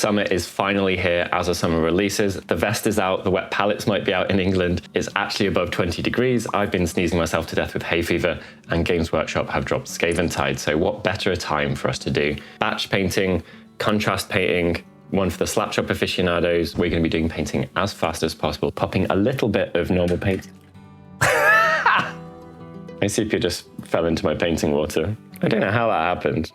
Summer is finally here as a summer releases. The vest is out, the wet palettes might be out in England. It's actually above 20 degrees. I've been sneezing myself to death with hay fever, and Games Workshop have dropped Skaventide. So what better a time for us to do batch painting, contrast painting, one for the slapshop aficionados. We're going to be doing painting as fast as possible, popping a little bit of normal paint. My sepia just fell into my painting water. I don't know how that happened.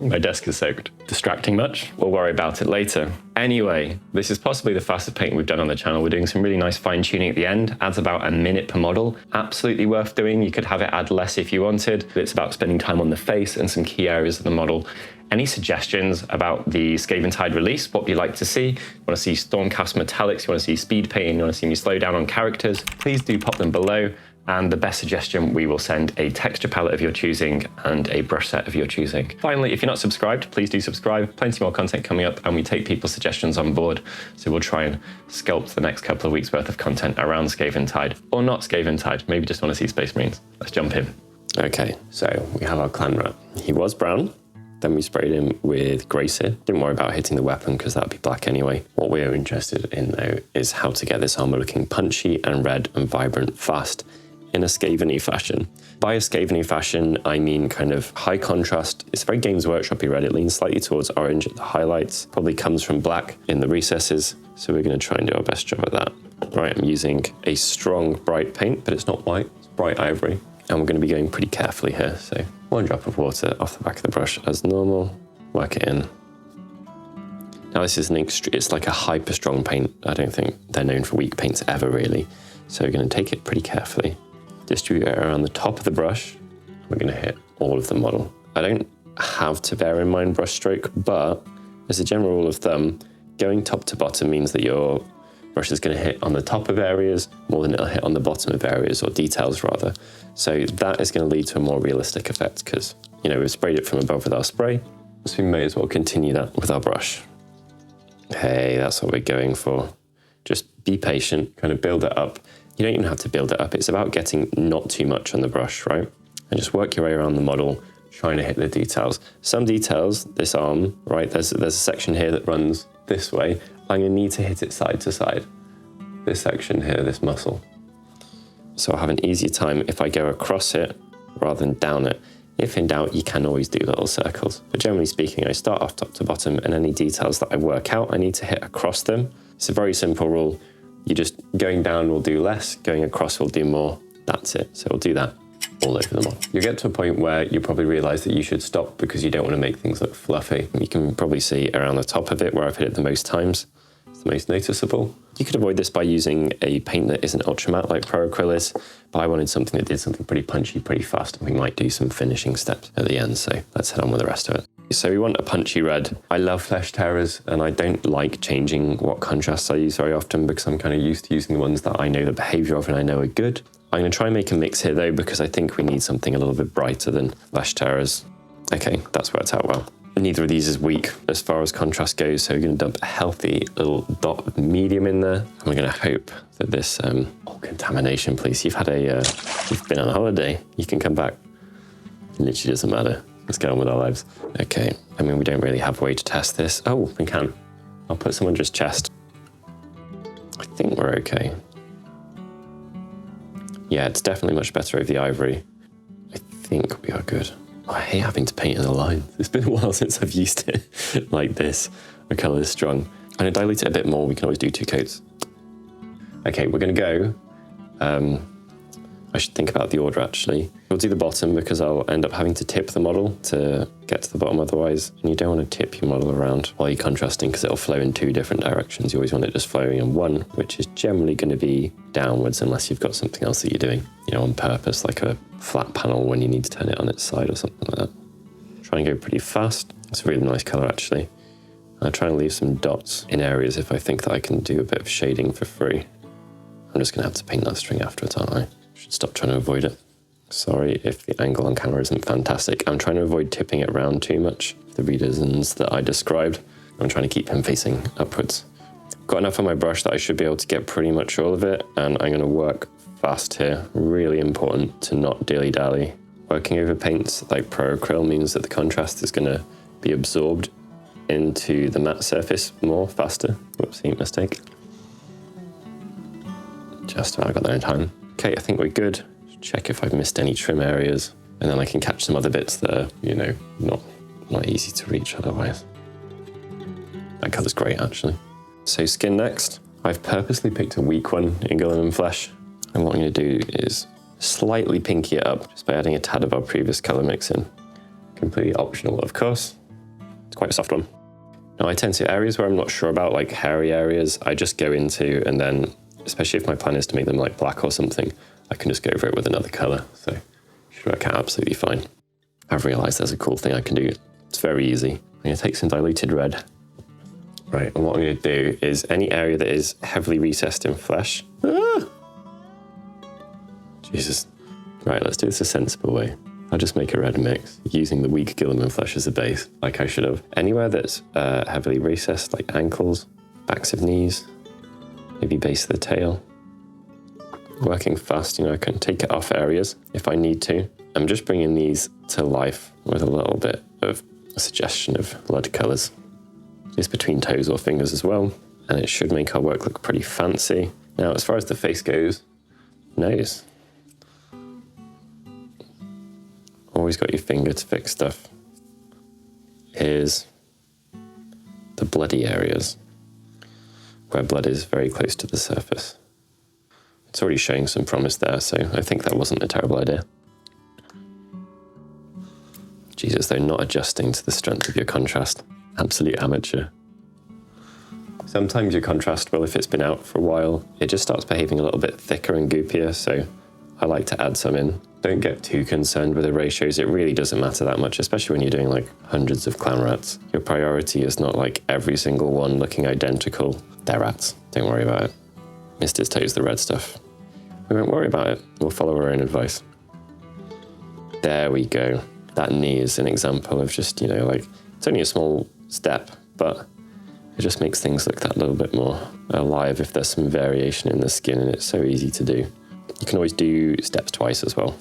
My desk is soaked. Distracting much? We'll worry about it later. Anyway, this is possibly the fastest painting we've done on the channel. We're doing some really nice fine tuning at the end. Adds about a minute per model. Absolutely worth doing. You could have it add less if you wanted. It's about spending time on the face and some key areas of the model. Any suggestions about the Skaventide release? What you'd like to see? You want to see Stormcast metallics? You want to see speed painting? You want to see me slow down on characters? Please do pop them below. And the best suggestion, we will send a texture palette of your choosing and a brush set of your choosing. Finally, if you're not subscribed, please do subscribe. Plenty more content coming up, and we take people's suggestions on board. So we'll try and sculpt the next couple of weeks worth of content around Skaventide, or not Skaventide. Maybe just want to see Space Marines. Let's jump in. Okay, so we have our Clanrat. He was brown. Then we sprayed him with grey cere. Didn't worry about hitting the weapon because that'd be black anyway. What we're interested in though is how to get this armor looking punchy and red and vibrant fast in a skaven-y fashion. By a skaven-y fashion, I mean kind of high contrast. It's very Games Workshop-y red. It leans slightly towards orange at the highlights. Probably comes from black in the recesses. So we're going to try and do our best job at that. Right, I'm using a strong, bright paint, but it's not white. It's bright ivory. And we're going to be going pretty carefully here. So 1 drop of water off the back of the brush as normal. Work it in. Now this is it's like a hyper strong paint. I don't think they're known for weak paints ever really. So we're going to take it pretty carefully. Distribute it around the top of the brush. We're going to hit all of the model. I don't have to bear in mind brush stroke, but as a general rule of thumb, going top to bottom means that your brush is going to hit on the top of areas more than it'll hit on the bottom of areas, or details rather. So that is going to lead to a more realistic effect because, you know, we've sprayed it from above with our spray, so we may as well continue that with our brush. Hey, that's what we're going for. Just be patient, kind of build it up. You don't even have to build it up. It's about getting not too much on the brush, right? And just work your way around the model, trying to hit the details. Some details, this arm, right? There's a section here that runs this way. I'm gonna need to hit it side to side. This section here, this muscle. So I'll have an easier time if I go across it rather than down it. If in doubt, you can always do little circles. But generally speaking, I start off top to bottom, and any details that I work out, I need to hit across them. It's a very simple rule. You just, going down will do less, going across will do more. That's it. So we'll do that all over the model. You'll get to a point where you probably realize that you should stop because you don't want to make things look fluffy. You can probably see around the top of it where I've hit it the most times. It's the most noticeable. You could avoid this by using a paint that isn't ultra matte like Pro Acryl is, but I wanted something that did something pretty punchy, pretty fast, and we might do some finishing steps at the end. So let's head on with the rest of it. So we want a punchy red. I love flesh terrors, and I don't like changing what contrasts I use very often because I'm kind of used to using the ones that I know the behavior of and I know are good. I'm going to try and make a mix here though because I think we need something a little bit brighter than flesh terrors. Okay, that's worked out well. Neither of these is weak as far as contrast goes, so we're going to dump a healthy little dot of medium in there. And we're going to hope that this, oh, contamination, please. You've been on holiday. You can come back. It literally doesn't matter. Let's get on with our lives. Okay, I mean, we don't really have a way to test this. Oh, we can. I'll put some under his chest. I think we're okay. Yeah, it's definitely much better over the ivory. I think we are good. Oh, I hate having to paint in a line. It's been a while since I've used it like this. The colour is strong. I'm going to dilute it a bit more. We can always do 2 coats. Okay, we're going to go. I should think about the order actually. We'll do the bottom because I'll end up having to tip the model to get to the bottom otherwise. And you don't want to tip your model around while you're contrasting because it'll flow in 2 different directions. You always want it just flowing in one, which is generally going to be downwards unless you've got something else that you're doing, you know, on purpose, like a flat panel when you need to turn it on its side or something like that. Try and go pretty fast. It's a really nice colour actually. I'll try and leave some dots in areas if I think that I can do a bit of shading for free. I'm just going to have to paint that string afterwards, aren't I? Should stop trying to avoid it. Sorry if the angle on camera isn't fantastic. I'm trying to avoid tipping it around too much. The reasons that I described, I'm trying to keep him facing upwards. Got enough on my brush that I should be able to get pretty much all of it, and I'm going to work fast here. Really important to not dilly-dally. Working over paints like Pro Acryl means that the contrast is going to be absorbed into the matte surface more faster. Whoopsie, mistake. Just about got there in time. Okay, I think we're good. Check if I've missed any trim areas, and then I can catch some other bits that are, you know, not easy to reach otherwise. That colour's great, actually. So skin next. I've purposely picked a weak one in Agrellan and Flesh, and what I'm going to do is slightly pinky it up just by adding a tad of our previous colour mix in. Completely optional, of course. It's quite a soft one. Now I tend to, areas where I'm not sure about, like hairy areas, I just go into, and then, especially if my plan is to make them like black or something, I can just go over it with another colour. So it should work out absolutely fine. I've realised there's a cool thing I can do. It's very easy. I'm going to take some diluted red. Right, and what I'm going to do is any area that is heavily recessed in flesh. Ah! Jesus. Right, let's do this a sensible way. I'll just make a red mix using the weak Agrellan and Flesh as a base, like I should have. Anywhere that's heavily recessed, like ankles, backs of knees, maybe base of the tail. Working fast, you know, I can take it off areas if I need to. I'm just bringing these to life with a little bit of a suggestion of blood colours. It's between toes or fingers as well, and it should make our work look pretty fancy. Now, as far as the face goes, nose. Always got your finger to fix stuff. Here's the bloody areas, where blood is very close to the surface. It's already showing some promise there, so I think that wasn't a terrible idea. Jesus, though, not adjusting to the strength of your contrast. Absolute amateur. Sometimes your contrast will, if it's been out for a while, it just starts behaving a little bit thicker and goopier, so I like to add some in. Don't get too concerned with the ratios, it really doesn't matter that much, especially when you're doing like hundreds of Clanrats. Your priority is not like every single one looking identical. They're rats, don't worry about it. Missed his toes, the red stuff. We won't worry about it, we'll follow our own advice. There we go. That knee is an example of just, you know, like, it's only a small step, but it just makes things look that little bit more alive if there's some variation in the skin, and it's so easy to do. You can always do steps twice as well.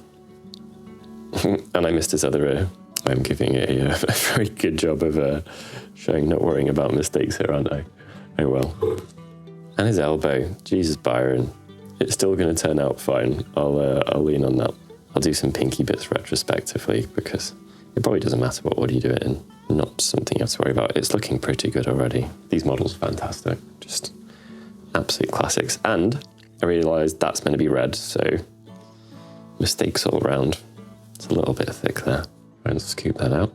And I missed his other ear. I'm giving it a very good job of showing not worrying about mistakes here, aren't I? Oh well. And his elbow. Jesus, Byron. It's still going to turn out fine. I'll lean on that. I'll do some pinky bits retrospectively because it probably doesn't matter what order you do it in. Not something you have to worry about. It's looking pretty good already. These models are fantastic. Just absolute classics. And I realised that's meant to be red, so mistakes all around. It's a little bit thick there. Try and scoop that out.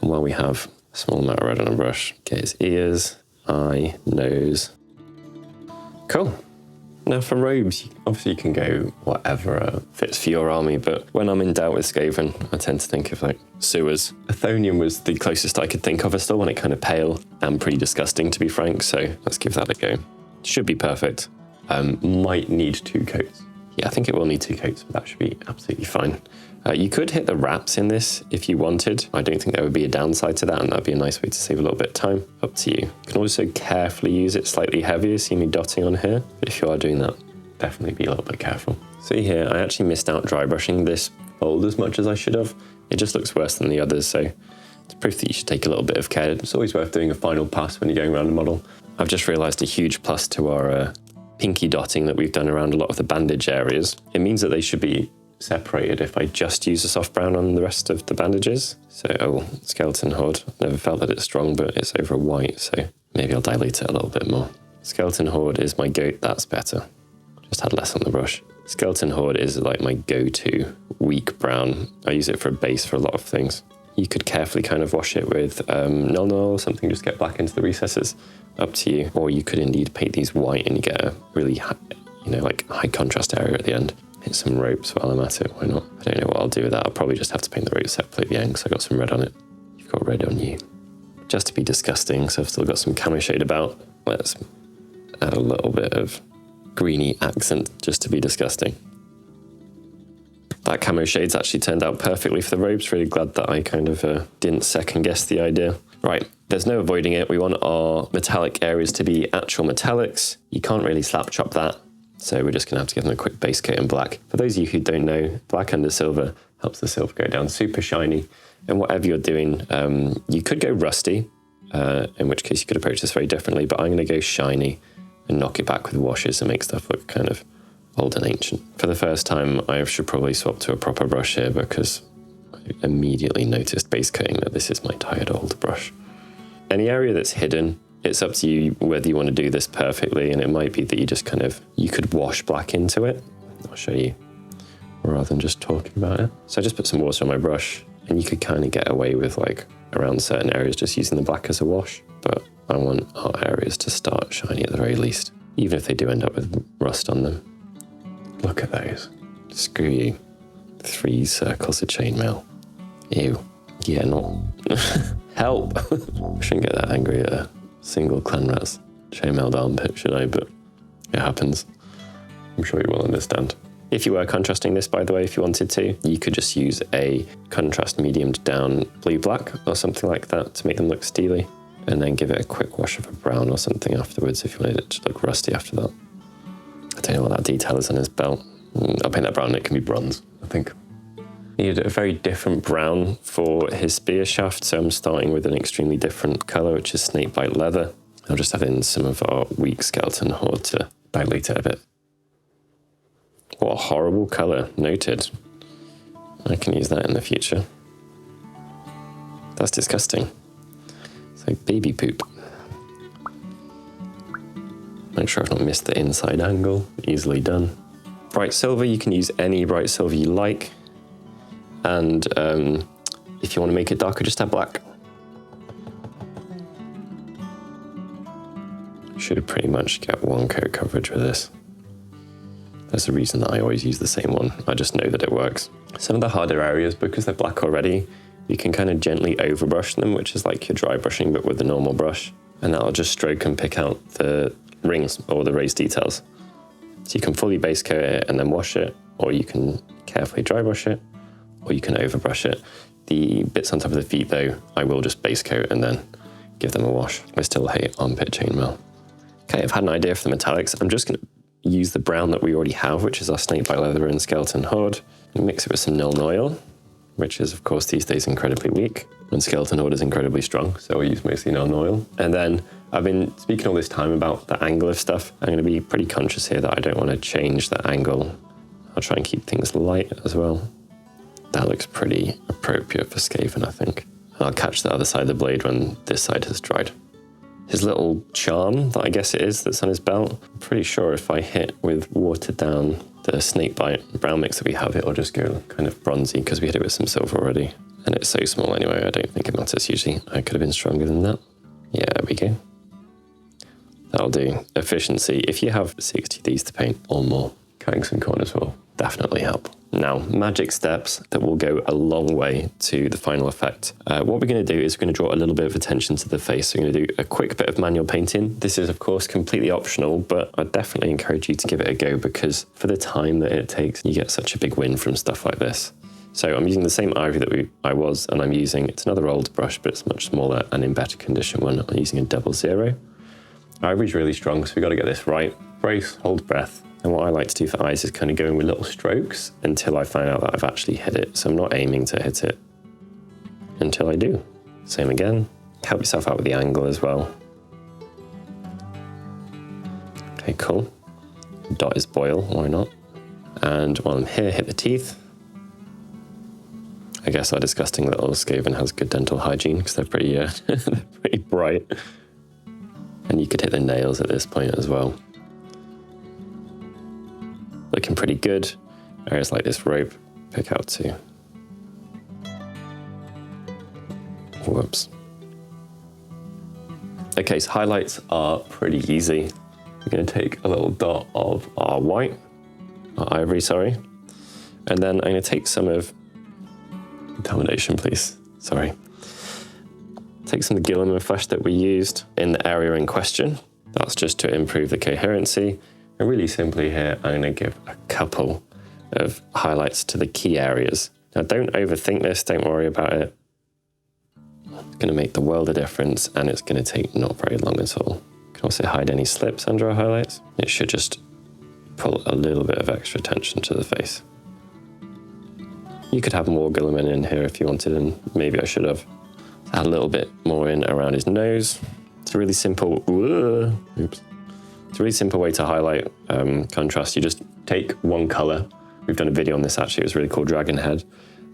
And while we have a small amount of red on a brush, get his ears, eye, nose. Cool. Now for robes, obviously you can go whatever fits for your army, but when I'm in doubt with Skaven, I tend to think of like sewers. Athonian was the closest I could think of. I still want it kind of pale and pretty disgusting, to be frank, so let's give that a go. Should be perfect. Might need 2 coats. Yeah, I think it will need 2 coats, but that should be absolutely fine. You could hit the wraps in this if you wanted. I don't think there would be a downside to that, and that'd be a nice way to save a little bit of time. Up to you. You can also carefully use it slightly heavier. See me dotting on here? But if you are doing that, definitely be a little bit careful. See here, I actually missed out dry brushing this fold as much as I should have. It just looks worse than the others, so it's proof that you should take a little bit of care. It's always worth doing a final pass when you're going around a model. I've just realised a huge plus to our pinky dotting that we've done around a lot of the bandage areas. It means that they should be separated if I just use a soft brown on the rest of the bandages. So, skeleton horde. Never felt that it's strong, but it's over white, so maybe I'll dilute it a little bit more. Skeleton horde is my goat. That's better. Just had less on the brush. Skeleton horde is like my go-to weak brown. I use it for a base for a lot of things. You could carefully kind of wash it with null or something, just get black into the recesses. Up to you. Or you could indeed paint these white and you get a really high, like high contrast area at the end. Hit some ropes while I'm at it, why not? I don't know what I'll do with that. I'll probably just have to paint the ropes separately at the end because I got some red on it. You've got red on you. Just to be disgusting, so I've still got some camo shade about. Let's add a little bit of greeny accent just to be disgusting. That camo shade's actually turned out perfectly for the robes. Really glad that I kind of didn't second guess the idea. Right, there's no avoiding it. We want our metallic areas to be actual metallics. You can't really slap chop that. So we're just gonna have to give them a quick base coat in black. For those of you who don't know, black under silver helps the silver go down super shiny. And whatever you're doing, you could go rusty, in which case you could approach this very differently, but I'm going to go shiny and knock it back with washes and make stuff look kind of old and ancient. For the first time, I should probably swap to a proper brush here because I immediately noticed base coating that this is my tired old brush. Any area that's hidden, it's up to you whether you want to do this perfectly, and it might be that you just you could wash black into it. I'll show you rather than just talking about it. So I just put some water on my brush, and you could kind of get away with around certain areas just using the black as a wash, but I want our areas to start shiny at the very least, even if they do end up with rust on them. Look at those. Screw you. 3 circles of chainmail. Ew. Yeah, no. Help! I shouldn't get that angry at a single Clanrats chainmailed armpit, should I? But it happens. I'm sure you will understand. If you were contrasting this, by the way, if you wanted to, you could just use a contrast mediumed down blue-black or something like that to make them look steely, and then give it a quick wash of a brown or something afterwards if you wanted it to look rusty after that. I don't know what that detail is on his belt. I'll paint that brown and it can be bronze, I think. Needed a very different brown for his spear shaft, so I'm starting with an extremely different colour, which is snakebite leather. I'll just add in some of our weak skeleton horde to dilute it a bit. What a horrible colour, noted. I can use that in the future. That's disgusting. It's like baby poop. Make sure I've not missed the inside angle, easily done. Bright silver, you can use any bright silver you like. And if you want to make it darker, just add black. Should pretty much get 1 coat coverage with this. There's a reason that I always use the same one. I just know that it works. Some of the harder areas, because they're black already, you can kind of gently overbrush them, which is like your dry brushing, but with a normal brush. And that'll just stroke and pick out the rings or the raised details. So you can fully base coat it and then wash it, or you can carefully dry brush it, or you can overbrush it. The bits on top of the feet though, I will just base coat and then give them a wash. I still hate armpit chainmail. Okay, I've had an idea for the metallics. I'm just gonna use the brown that we already have, which is our snakebite leather and skeleton horde, and mix it with some Nuln oil, which is of course these days incredibly weak, and skeleton horde is incredibly strong, so I use mostly Nuln oil. And then I've been speaking all this time about the angle of stuff. I'm going to be pretty conscious here that I don't want to change the angle. I'll try and keep things light as well. That looks pretty appropriate for Skaven, I think. I'll catch the other side of the blade when this side has dried. His little charm, that I guess it is, that's on his belt, I'm pretty sure if I hit with watered down the snakebite brown mix that we have, it'll just go kind of bronzy because we hit it with some silver already. And it's so small anyway, I don't think it matters usually. I could have been stronger than that. Yeah, there we go. That'll do. Efficiency, if you have 60 of these to paint or more, cutting some corners will definitely help. Now, magic steps that will go a long way to the final effect. What we're going to do is we're going to draw a little bit of attention to the face. So we're going to do a quick bit of manual painting. This is, of course, completely optional, but I definitely encourage you to give it a go because for the time that it takes, you get such a big win from stuff like this. So I'm using the same ivory that I was, and I'm using, it's another old brush, but it's much smaller and in better condition one. I'm using a 00. Ivory's really strong, so we've got to get this right. Brace, hold breath. And what I like to do for eyes is kind of go in with little strokes until I find out that I've actually hit it. So I'm not aiming to hit it until I do. Same again. Help yourself out with the angle as well. Okay, cool. Dot is boil, why not? And while I'm here, hit the teeth. I guess our disgusting little Skaven has good dental hygiene because they're pretty, they're pretty bright. And you could hit the nails at this point as well. Looking pretty good. Areas like this rope, pick out too. Whoops. Okay, so highlights are pretty easy. We're going to take a little dot of our white, our ivory, sorry. And then I'm going to take some of, domination please, sorry. Take some of the Guilliman flesh that we used in the area in question. That's just to improve the coherency. And really simply here, I'm going to give a couple of highlights to the key areas. Now don't overthink this, don't worry about it. It's going to make the world a difference and it's going to take not very long at all. You can also hide any slips under our highlights. It should just pull a little bit of extra attention to the face. You could have more agrellan in here if you wanted, and maybe I should have. Add a little bit more in around his nose. It's a really simple, oops. It's a really simple way to highlight contrast. You just take one color. We've done a video on this actually, it was really cool, Dragon Head.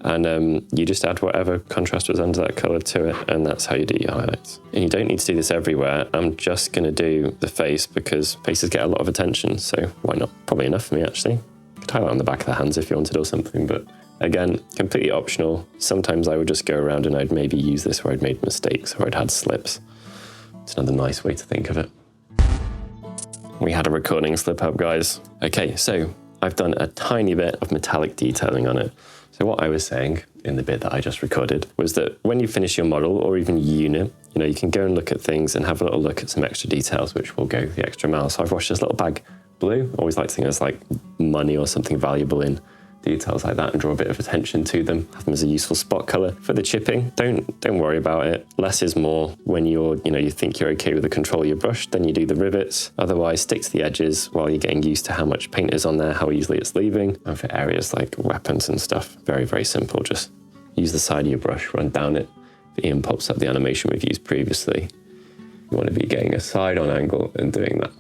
And you just add whatever contrast was under that color to it, and that's how you do your highlights. And you don't need to do this everywhere. I'm just gonna do the face because faces get a lot of attention, so why not? Probably enough for me actually. You could highlight on the back of the hands if you wanted or something, but again, completely optional. Sometimes I would just go around and I'd maybe use this where I'd made mistakes or I'd had slips. It's another nice way to think of it. We had a recording slip up, guys. Okay, so I've done a tiny bit of metallic detailing on it. So what I was saying in the bit that I just recorded was that when you finish your model or even unit, you can go and look at things and have a little look at some extra details, which will go the extra mile. So I've washed this little bag blue. Always like to think there's like money or something valuable in details like that and draw a bit of attention to them. Have them as a useful spot color. For the chipping, don't worry about it. Less is more. When you think you're okay with the control of your brush, then you do the rivets. Otherwise, stick to the edges while you're getting used to how much paint is on there, how easily it's leaving. And for areas like weapons and stuff, very, very simple. Just use the side of your brush, run down it. Ian pops up the animation we've used previously. You want to be getting a side-on angle and doing that.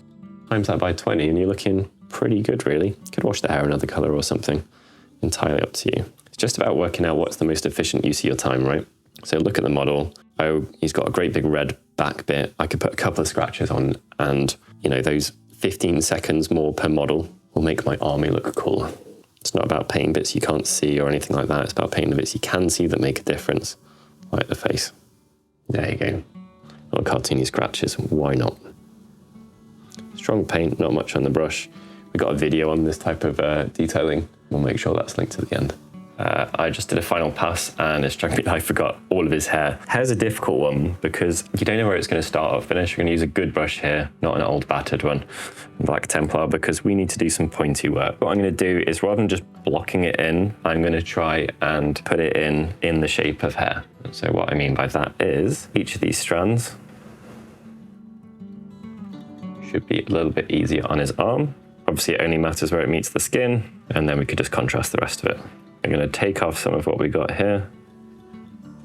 Times that by 20 and you're looking pretty good, really. You could wash the hair another color or something. Entirely up to you. It's just about working out what's the most efficient use of your time, right? So look at the model. Oh, he's got a great big red back bit. I could put a couple of scratches on and, those 15 seconds more per model will make my army look cool. It's not about painting bits you can't see or anything like that. It's about painting the bits you can see that make a difference, like the face. There you go. Little cartoony scratches, why not? Strong paint, not much on the brush. We got a video on this type of detailing. We'll make sure that's linked at the end. I just did a final pass and it struck me that I forgot all of his hair. Hair's a difficult one because you don't know where it's going to start or finish. We're going to use a good brush here, not an old battered one, Black Templar, because we need to do some pointy work. What I'm going to do is rather than just blocking it in, I'm going to try and put it in the shape of hair. So what I mean by that is each of these strands should be a little bit easier on his arm. Obviously, it only matters where it meets the skin, and then we could just contrast the rest of it. I'm going to take off some of what we got here,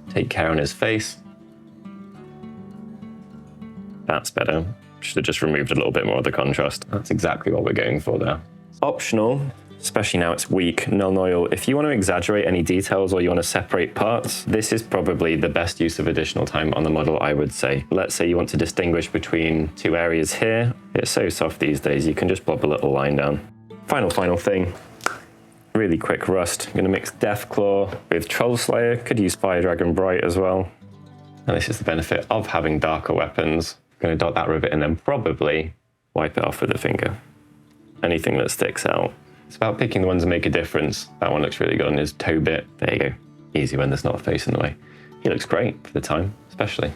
take care on his face. That's better. Should have just removed a little bit more of the contrast. That's exactly what we're going for there. Optional, especially now it's weak, Nuln Oil. If you want to exaggerate any details or you want to separate parts, this is probably the best use of additional time on the model, I would say. Let's say you want to distinguish between two areas here. It's so soft these days, you can just blob a little line down. Final thing, really quick rust. I'm going to mix Deathclaw with Troll Slayer. Could use Fire Dragon Bright as well. And this is the benefit of having darker weapons. I'm going to dot that rivet and then probably wipe it off with a finger. Anything that sticks out. It's about picking the ones that make a difference. That one looks really good on his toe bit. There you go. Easy when there's not a face in the way. He looks great for the time, especially.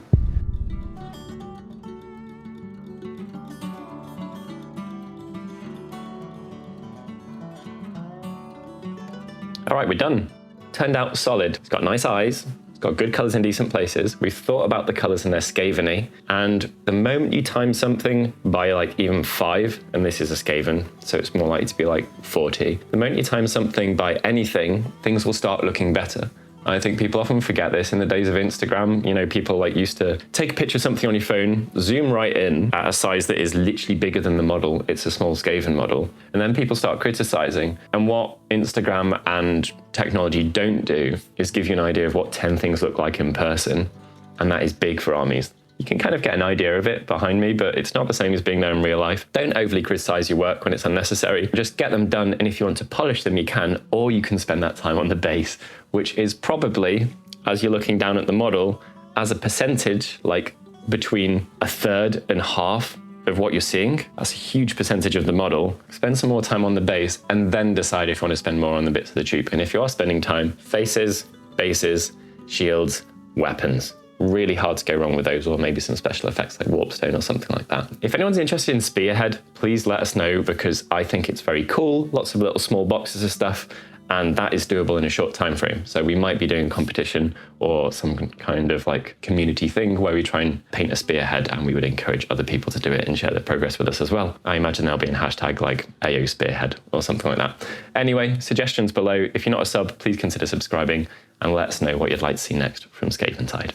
All right, we're done. Turned out solid. It's got nice eyes. It's got good colors in decent places. We've thought about the colors in their Skaveny. And the moment you time something by like even 5, and this is a Skaven, so it's more likely to be like 40. The moment you time something by anything, things will start looking better. I think people often forget this in the days of Instagram. People like used to take a picture of something on your phone, zoom right in at a size that is literally bigger than the model. It's a small Skaven model. And then people start criticizing. And what Instagram and technology don't do is give you an idea of what 10 things look like in person. And that is big for armies. You can kind of get an idea of it behind me, but it's not the same as being there in real life. Don't overly criticize your work when it's unnecessary. Just get them done, and if you want to polish them, you can, or you can spend that time on the base, which is probably, as you're looking down at the model, as a percentage, like between 1/3 and half of what you're seeing. That's a huge percentage of the model. Spend some more time on the base, and then decide if you want to spend more on the bits of the tube. And if you are spending time, faces, bases, shields, weapons. Really hard to go wrong with those, or maybe some special effects like Warpstone or something like that. If anyone's interested in Spearhead, please let us know, because I think it's very cool. Lots of little small boxes of stuff, and that is doable in a short time frame. So we might be doing competition or some kind of like community thing where we try and paint a spearhead, and we would encourage other people to do it and share their progress with us as well. I imagine there'll be a hashtag like AO Spearhead or something like that. Anyway, suggestions below. If you're not a sub, please consider subscribing and let us know what you'd like to see next from Skaventide.